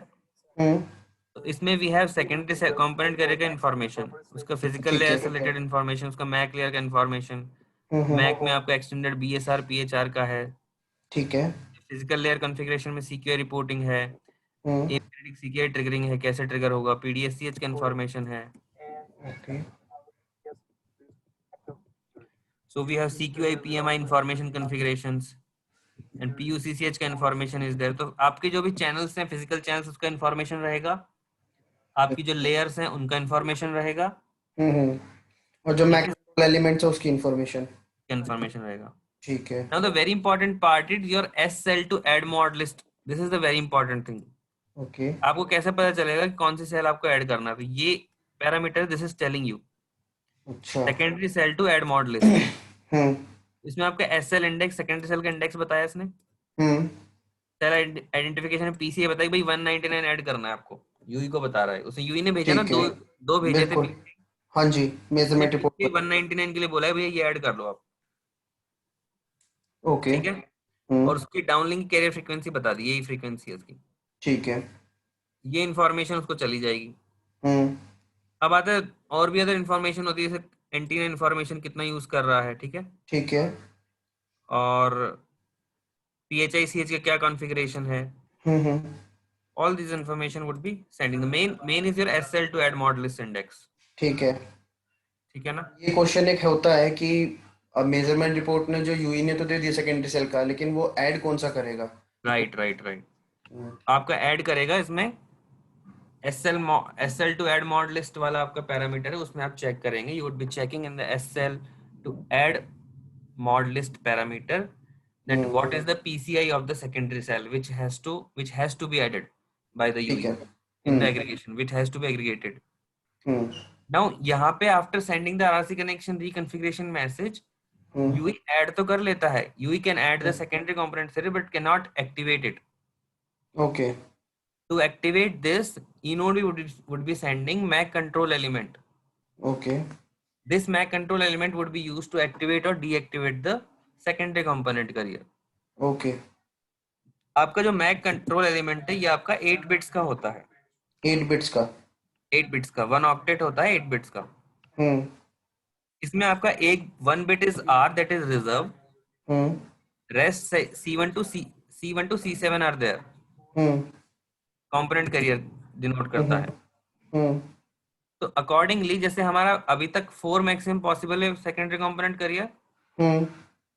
तो इसमें we have secondary component करेगा information, उसका फिजिकल ठीक लेयर है। से रिलेटेड इन्फॉर्मेशन, उसका मैक लेयर का इन्फॉर्मेशन, मैक में आपका एक्सटेंडेड बीएसआर पीएचआर का है, ठीक है। फिजिकल लेयर कॉन्फ़िगरेशन में सीक्यूआई रिपोर्टिंग है, सीक्यूआई ट्रिगरिंग है, कैसे ट्रिगर होगा, पीडीएससीएच का इन्फॉर्मेशन है। Okay. So we have CQI PMI information configurations and PUCCH का इन्फॉर्मेशन इज देयर। तो आपके जो भी चैनल्स हैं, फिजिकल चैनल्स, उसका इन्फॉर्मेशन रहेगा, आपकी जो लेयर्स हैं उनका इन्फॉर्मेशन रहेगा, और जो मैक्सिमल एलिमेंट्स है उसकी इंफॉर्मेशन इन्फॉर्मेशन रहेगा। ठीक है। Now the very important part is your S cell to add mod list. This is the very important thing. Okay. आपको कैसे पता चलेगा कि कौन सी सेल आपको ऐड करना है? तो ये parameter this is telling you अच्छा। Secondary cell to add mod list. Hmm इसमें आपका S cell index, secondary cell का इंडेक्स बताया इसने, हम्म सेल आइडेंटिफिकेशन पीसीए बताई भाई 199 ऐड करना है आपको, यूई को बता रहा है, उसने यूई ने भेजा ना, ठीक है। दो भेजे थे बिल्कुल। हाँ जी, मेजरमेंट रिपोर्ट। 199 के लिए बोला है भैया ये ऐड कर लो आप, ओके। ठीक है। और उसकी डाउनलिंक कैरियर फ्रीक्वेंसी बता दी, यही फ्रीक्वेंसी है उसकी, ठीक है। ये इन्फॉर्मेशन उसको चली जाएगी। हम्म अब आता है और भी अदर इन्फॉर्मेशन होती है, जैसे एंटीना इन्फॉर्मेशन कितना यूज कर रहा है, ठीक है, ठीक है। और PHICH का क्या कॉन्फ़िगरेशन है, हम्म all these information would be sending. The main is your SL to add mod list index, ठीक है। ठीक है ना। ये क्वेश्चन एक होता है कि अब मेजरमेंट रिपोर्ट ने जो यूई ने तो दे दिया सेकेंडरी सेल का, लेकिन वो ऐड कौन सा करेगा? राइट आपका ऐड करेगा इसमें SL to add mod list वाला आपका पैरामीटर है, उसमें आप चेक करेंगे, you would be checking in the SL to add mod list parameter that what is the PCI of the secondary cell which has to be added by the ठीक UE है। in the aggregation, which has to be aggregated. Hmm Now यहाँ पे after sending the RRC connection reconfiguration message, UE add तो कर लेता है, UE can add the secondary component serial but cannot activate it. Okay. To activate this, eNode would be sending MAC control element. Okay. This MAC control element would be used to activate or deactivate the secondary component carrier. Okay. आपका जो MAC control element है ये आपका 8 bits का होता है, 8 bits का। 8 bits का 1 ऑक्टेट होता है, 8 बिट्स का। हम्म इसमें आपका एक 1 bit is R that is reserved, rest C1 to C7 are there. component carrier denote करता है। तो अकॉर्डिंगली जैसे हमारा अभी तक 4 मैक्सिमम पॉसिबल है सेकेंडरी कंपोनेंट करियर,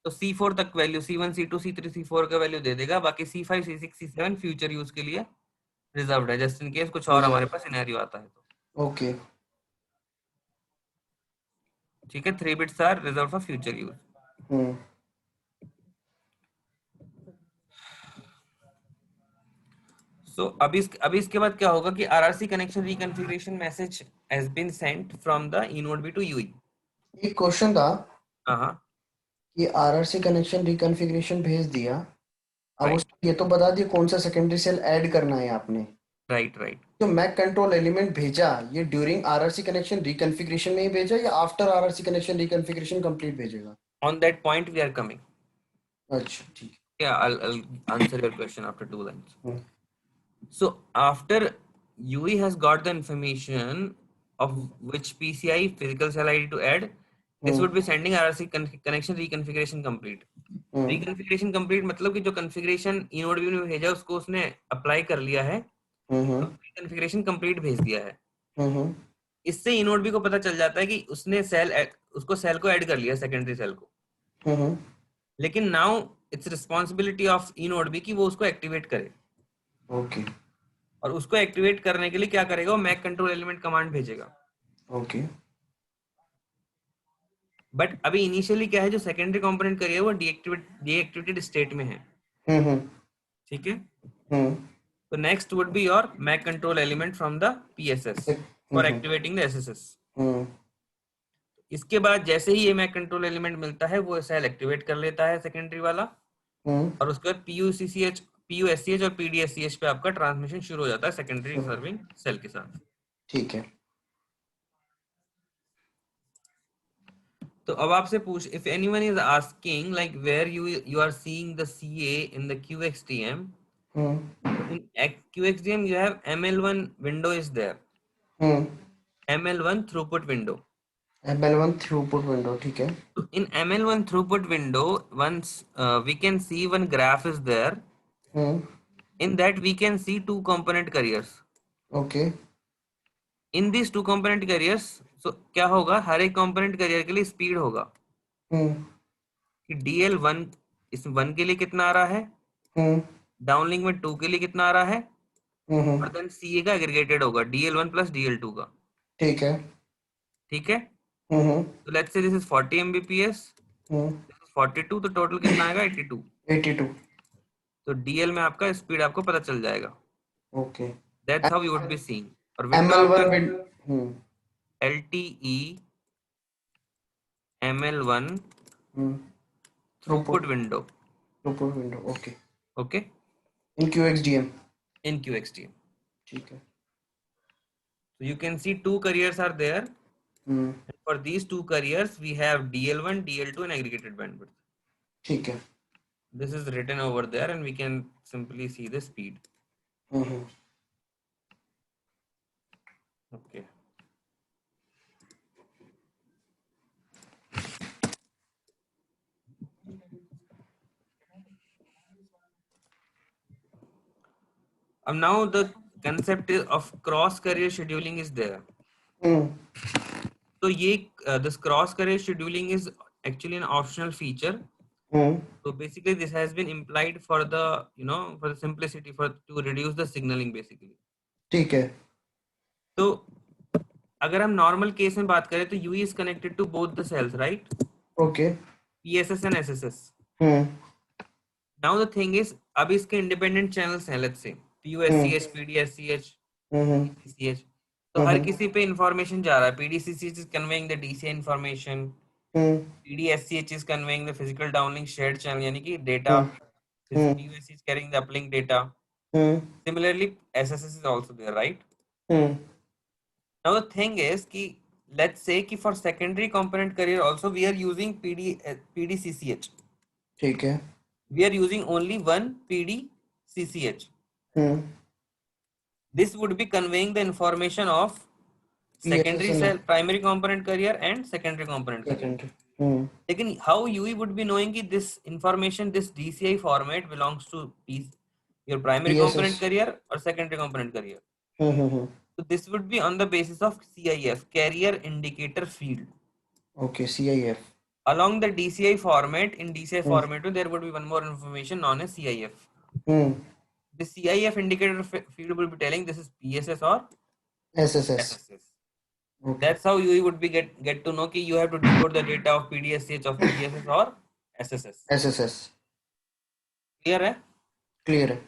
तो C4 तक value C1 C2 C3 C4 का वैल्यू दे देगा, बाकी C5 C6 C7 future use के लिए रिजर्व्ड है, जस्ट इन केस कुछ और हमारे पास सिनेरियो आता है तो। ओके। ठीक है, 3 bits are reserve for future use. So अभी इसके बाद क्या होगा कि RRC connection reconfiguration message has been sent from the eNode B to UE. एक क्वेश्चन था हाँ कि आरआरसी कनेक्शन रिकॉन्फ़िगरेशन भेज दिया, अब राइट उसको ये तो बता दिया कौन सा सेकेंडरी सेल ऐड करना है आपने। राइट जो मैक कंट्रोल एलिमेंट भेजा ये ड्यूरिंग आरआरसी कनेक्शन रिकॉन्फ़िगरेशन में ही भेजा या after RRC connection reconfiguration complete भेजेगा? On that point we are coming. अच्छा ठीक Yeah, I'll answer your question after 2 lines. है। So after UE has got the information of which PCI physical cell ID to add, this would be sending RRC connection reconfiguration complete. Reconfiguration complete मतलब कि जो configuration inode view में भेजा उसको उसने apply कर लिया है, reconfiguration complete भेज दिया है। इससे इनोड भी को पता चल जाता है कि उसने उसको सेल को ऐड कर लिया सेकेंडरी सेल को, लेकिन now it's responsibility of inode भी कि वो उसको एक्टिवेट करे। ओके। और उसको एक्टिवेट करने के लिए क्या करेगा, वो मैक कंट्रोल एलिमेंट कमांड भेजेगा। ओके। बट अभी इनिशियली क्या है, जो सेकेंडरी कंपोनेंट करिए वो डीएक्टिवेटेड स्टेट में है, ठीक है। तो next would be your MAC control element from the PSS for activating the SSS. इसके बाद जैसे ही ये मैक कंट्रोल एलिमेंट मिलता है वो सेल एक्टिवेट कर लेता है सेकेंडरी वाला, और उसके बाद PUSCH और PDSCH पे आपका ट्रांसमिशन शुरू हो जाता है सेकेंडरी शुरू। सर्विंग सेल के साथ। ठीक है। तो अब आपसे पूछ, if anyone is asking like where you are seeing the CA in the QXDM, in QXDM you have ML1 window is there, ML1 throughput window. ML1 throughput window, ठीक है। So in ML1 throughput window, once we can see one graph is there. In that we can see two component carriers. Okay. In these two component carriers, so क्या होगा, हर एक component carrier के लिए speed होगा कि DL1 इस 1 के लिए कितना आ रहा है, डाउनलिंक में 2 के लिए कितना आ रहा है, और देन CA का एग्रीगेटेड होगा DL1 प्लस DL2 का। ठीक है। ठीक है, तो let's say this is 40 Mbps, this is 42, तो टोटल कितना आएगा 82। 82। तो DL में आपका स्पीड आपको पता चल जाएगा। Okay. That's how you would be seeing. और विंडो ML1 आपका window. LTE ML1 throughput. Throughput window. Throughput window, okay. Okay, in QXDM। in QXDM. ठीक है। So you can see two carriers are there. And for these two carriers, we have DL1, DL2, and aggregated bandwidth. ठीक है। This is written over there, and we can simply see the speed. Okay. Now the concept of cross carrier scheduling is there. So this cross carrier scheduling is actually an optional feature. So basically this has been implied for the, for the simplicity, to reduce the signaling basically. ठीक है। तो अगर हम normal case में बात करें तो UE is connected to both the cells, right? Okay. PSS and SSS. Now the thing is, अब इसके independent channels हैं, let's say PUSCH, PDSCH, PDCCH. तो हर किसी पे information जा रहा है. PDCCH is conveying the DCI information. PDSCH is conveying the physical downlink shared channel, यानी कि data. PUSCH is carrying the uplink data. Similarly, SSS is also there, right? Now the thing is कि let's say कि for secondary component carrier also we are using PDCCH. ठीक है। We are using only one PDCCH. This would be conveying the information of secondary cell, primary component carrier and secondary component carrier. लेकिन how UE would be knowing कि this information, this DCI format belongs to your primary component carrier or secondary component carrier? So this would be on the basis of CIF, carrier indicator field. Okay, CIF. Along the DCI format, in DCI format there would be one more information known as CIF. The CIF indicator field will be telling this is PSS or SSS. Okay. That's how you would be get to know कि you have to decode the data of PDSCH of PSS or SSS. SSS. Clear है? Clear है।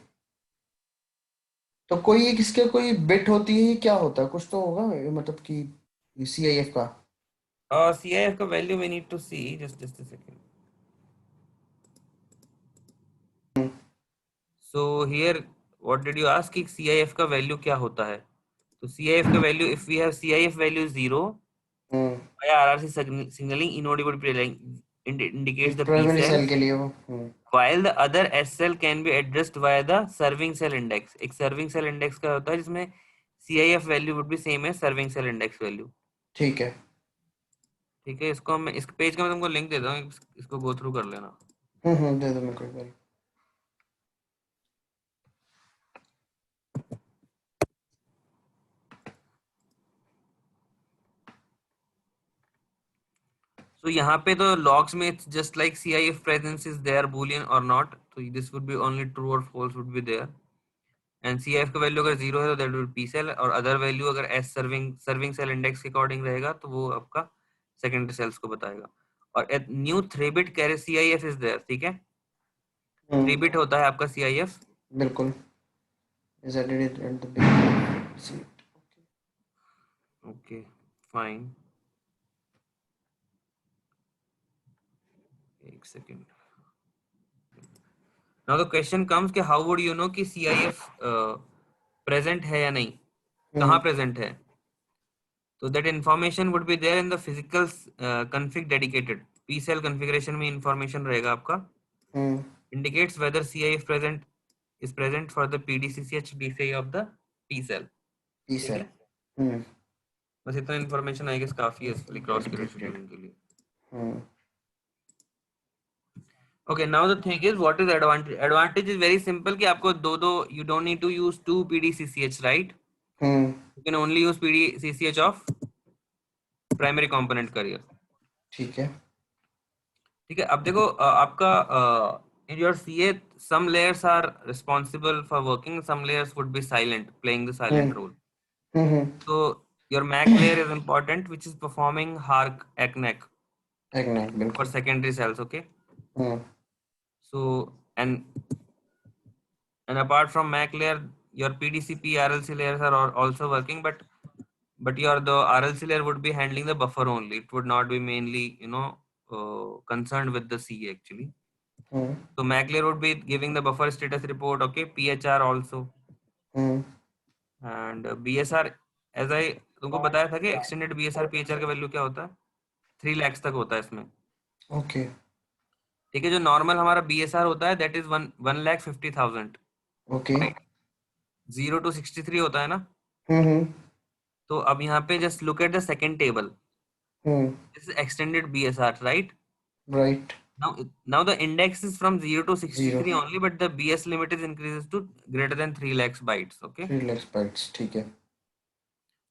तो कोई एक इसके कोई bit होती है, क्या होता है, कुछ तो होगा मतलब कि CIF का? CIF का value we need to see, just a second. So here what did you ask कि CIF का value क्या होता है? तो CIF का value, if we have CIF value 0, via RRC signaling inode would be indicates the P primary cell, cell के लिए वो। while the other S cell can be addressed via the serving cell index. एक serving cell index का होता है जिसमें CIF value would be same as serving cell index value. ठीक है। ठीक है, इसको मैं इस पेज का मैं तुमको लिंक देता हूँ, इसको गो थ्रू कर लेना। दे दो मेरे को एक बार। तो यहाँ पे तो logs में it's just like CIF presence is there boolean or not, तो this would be only true or false would be there, and CIF का वैल्यू अगर 0 है तो that would be P cell, और अदर वैल्यू अगर S serving cell index के according रहेगा तो वो आपका सेकेंडरी सेल्स को बताएगा। और new 3 bit carry CIF is there, ठीक है, 3 bit होता है आपका CIF। बिल्कुल। Is added at the beginning. Okay, fine. एक सेकेंड, नाउ द क्वेश्चन कम्स कि हाउ वुड यू नो कि CIF प्रेजेंट है या नहीं, कहाँ प्रेजेंट है? तो that information would be there in the physical config dedicated P cell configuration में इंफॉर्मेशन रहेगा आपका, indicates whether CIF present is present for the PDCCH DCI of the P cell. ई ठीक सेल। है, बस इतना इंफॉर्मेशन आई गेस काफी है इसके लिए क्रॉस क्वेरी डेडिकेटेड। शेड्यूलिंग के लिए। Okay, now the thing is, what is advantage? Advantage is very simple कि आपको दो you don't need to use two PDCCH, right? You can only use PDCCH of primary component carrier. ठीक है। ठीक है, अब देखो आपका in your CA some layers are responsible for working, some layers would be silent, playing the silent role. So your MAC layer is important, which is performing HARC ECNAC for बिल्कुल। secondary cells. Okay, so and apart from MAC layer, your PDCP RLC layers are also working, but your the RLC layer would be handling the buffer only. It would not be mainly concerned with the CA actually. So MAC layer would be giving the buffer status report. Okay, PHR also, and BSR, as I तुमको बताया था कि extended BSR PHR का value क्या होता है, 3 lakhs तक होता है इसमें। ओके। ठीक है, जो नॉर्मल हमारा BSR होता है दैट इज 1,50,000। ओके। 0 to 63 होता है ना। तो अब यहाँ पे just look at the second table, this is extended BSR, right? Right. Now the index is from 0 to 0 63 only, but the BS limit is increases to greater than 3 lakhs bytes. Okay, 3 lakhs bytes। ठीक है।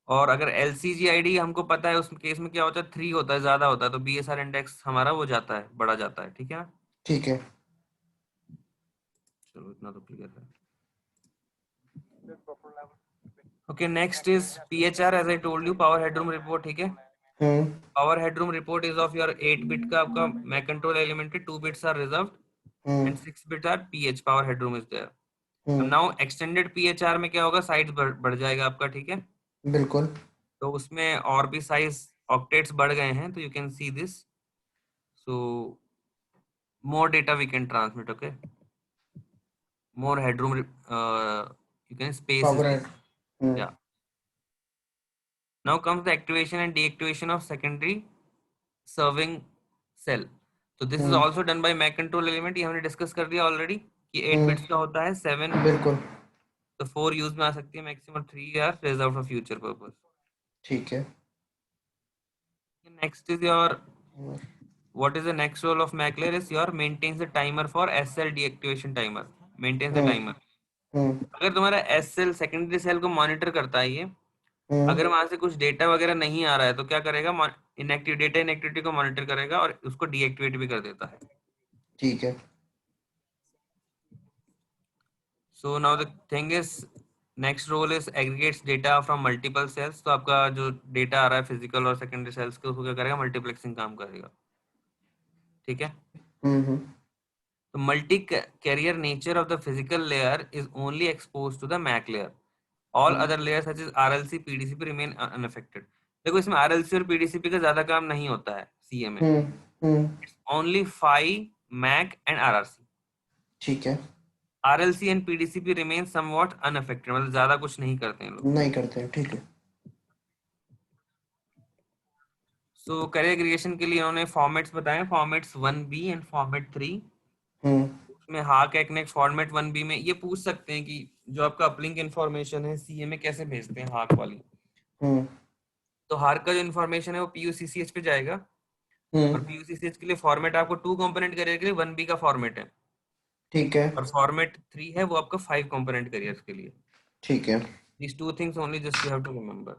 और अगर LCGID हमको पता है उस case में क्या होता है, 3 होता है, ज्यादा होता है, तो BSR इंडेक्स हमारा वो जाता है, बढ़ा जाता है। ठीक है ना, ठीक है। चलो इतना तो क्लियर है। Okay, next is PHR, as I told you, power headroom report। ठीक है, power headroom report is of your 8-bit का आपका MAC control element है, 2 bits are reserved and 6 bits are PH, power headroom is there। now extended PHR में क्या होगा, size बढ़ जाएगा आपका। ठीक है, बिल्कुल। तो उसमें और भी साइज ऑक्टेट्स बढ़ गए हैं, तो you can see this. So more data we can transmit. Okay, more headroom, you can space is power there। Head. Yeah, now comes the activation and deactivation of secondary serving cell। तो this is also done by MAC control element. ये हमने discuss कर दिया already कि 8 bits का होता है, 7 बिल्कुल। तो 4 यूज में आ सकती है maximum, 3 are reserve for future purpose. ठीक है। Next is your, what is the next role of MAC layer is your maintains the timer for SL deactivation timer, maintains the timer। अगर तुम्हारा SL सेकेंडरी सेल को monitor करता है ये, अगर वहां से कुछ डेटा वगैरह नहीं आ रहा है तो क्या करेगा, इनएक्टिव डेटा इनएक्टिविटी को मॉनिटर करेगा और उसको डीएक्टिवेट भी कर देता है। ठीक है। So now the thing is, next role is aggregates data from multiple cells. तो आपका जो डेटा आ रहा है फिजिकल और सेकेंडरी सेल्स के, उसको क्या करेगा, मल्टीप्लेक्सिंग काम करेगा। ठीक है, the multi-carrier nature of the physical layer is only exposed to the MAC layer। All other layers such as RLC, PDCP remain unaffected। देखो इसमें RLC और PDCP का ज्यादा काम नहीं होता है CA में, it's only PHY, MAC and RRC। ठीक है। RLC and PDCP remain somewhat unaffected, मतलब ज्यादा कुछ नहीं करते हैं लोग। नहीं करते हैं। ठीक है। सो कैरियर एग्रीगेशन के लिए इन्होंने फॉर्मेट्स बताए, फॉर्मेट्स 1B एंड फॉर्मेट 3। उसमें हार्क ECNAC फॉर्मेट 1B में ये पूछ सकते हैं कि जो आपका अपलिंक इन्फॉर्मेशन है CA में कैसे भेजते हैं हार्क वाली। तो हार्क का जो इन्फॉर्मेशन है वो PUCCH पे जाएगा, और PUCCH के लिए फॉर्मेट आपको 2 कंपोनेंट करियर के लिए 1B का फॉर्मेट है, ठीक है। और फॉर्मेट 3 है वो आपका 5 कंपोनेंट करियर के लिए। ठीक है। These 2 things only just you have to remember।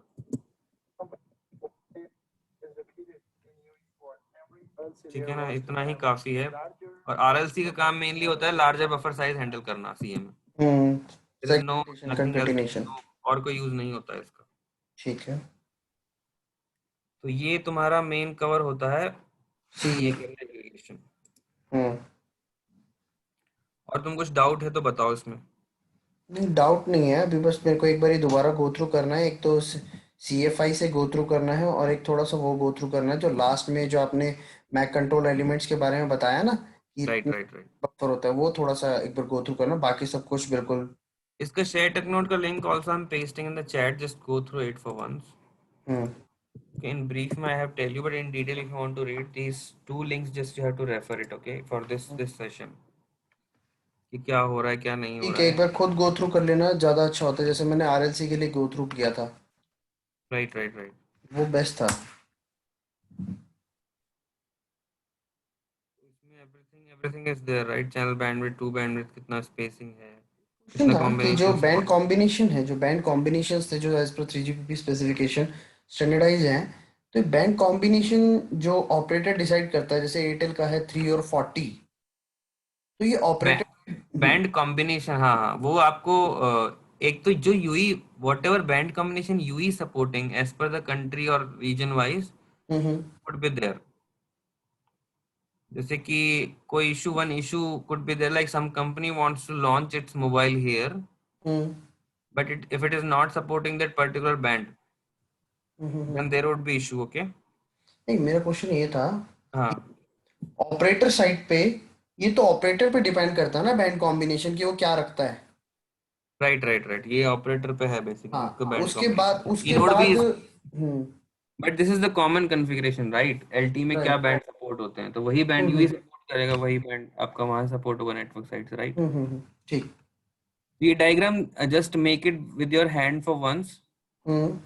ठीक है ना, इतना ही काफी है। और RLC का काम मेनली होता है लार्जर बफर साइज हैंडल करना CA में। There is no segmentation nothing else, concatenation. और कोई यूज नहीं होता है इसका। ठीक है। तो ये तुम्हारा मेन कवर होता है CA। एग्रीगेशन। और तुम कुछ डाउट है तो बताओ इसमें। नहीं, डाउट नहीं है अभी, बस मेरे को एक बार दोबारा गो थ्रू करना है। एक तो CFI से गो थ्रू करना है, और एक थोड़ा सा वो गो थ्रू करना है जो लास्ट में जो आपने मैक कंट्रोल एलिमेंट्स के बारे में बताया ना, कि राइट राइट राइट। बफर होता है, वो थोड़ा सा एक बार गो थ्रू करना, बाकी सब कुछ बिल्कुल। इसका शेयर टेक नोट का लिंक also I am pasting in the chat, just go through it for once. Hmm Okay, in brief, I have tell you, but in detail, if you want to read these two links, just you have to refer it, okay, for this session, कि क्या हो रहा है क्या नहीं हो ठीक रहा है, एक है। बार खुद गो थ्रू कर लेना ज़्यादा अच्छा होता है, जैसे मैंने आरएलसी के लिए गो थ्रू किया था, राइट राइट राइट। वो बेस्ट था। इसमें everything everything is there, right? Channel bandwidth, two bandwidth, कितना स्पेसिंग है, क्वेश्चन कितना था कि जो कॉम्बिनेशन बैंड सपोर्ट। कॉम्बिनेशन है, जो बैंड कॉम्बिनेशन थे जो as per 3GPP specification standardise हैं, तो बैंड कॉम्बिनेशन जो ऑपरेटर डिसाइड करता है, जैसे एयरटेल का है 3 और 40, तो ये ऑपरेटर। बैंड कॉम्बिनेशन, हाँ हाँ, वो आपको एक तो जो UE, whatever band combination UE supporting as per the country और region wise hmm would be there. जैसे कि कोई issue, one issue could be there, like some company wants to launch its mobile here, hmm but if it is not supporting that particular band, hmm. then there would be issue, okay? नहीं, मेरा question ये था कि हाँ, operator side पे, ये तो operator पे डिपेंड करता है ना बैंड कॉम्बिनेशन की वो क्या रखता है। राइट राइट राइट, ये ऑपरेटर पे है बेसिकली उसका हाँ, बैंड उसके बाद कॉम्बिनेशन, उसके इनोड भी। बाद but this is the common configuration, right? LT में क्या राइट। बैंड सपोर्ट होते हैं, तो वही बैंड यूई हम्म सपोर्ट करेगा, वही बैंड आपका वहां सपोर्ट होगा नेटवर्क साइड से, राइट? ठीक। ये diagram just make it with your hand for once. Hmm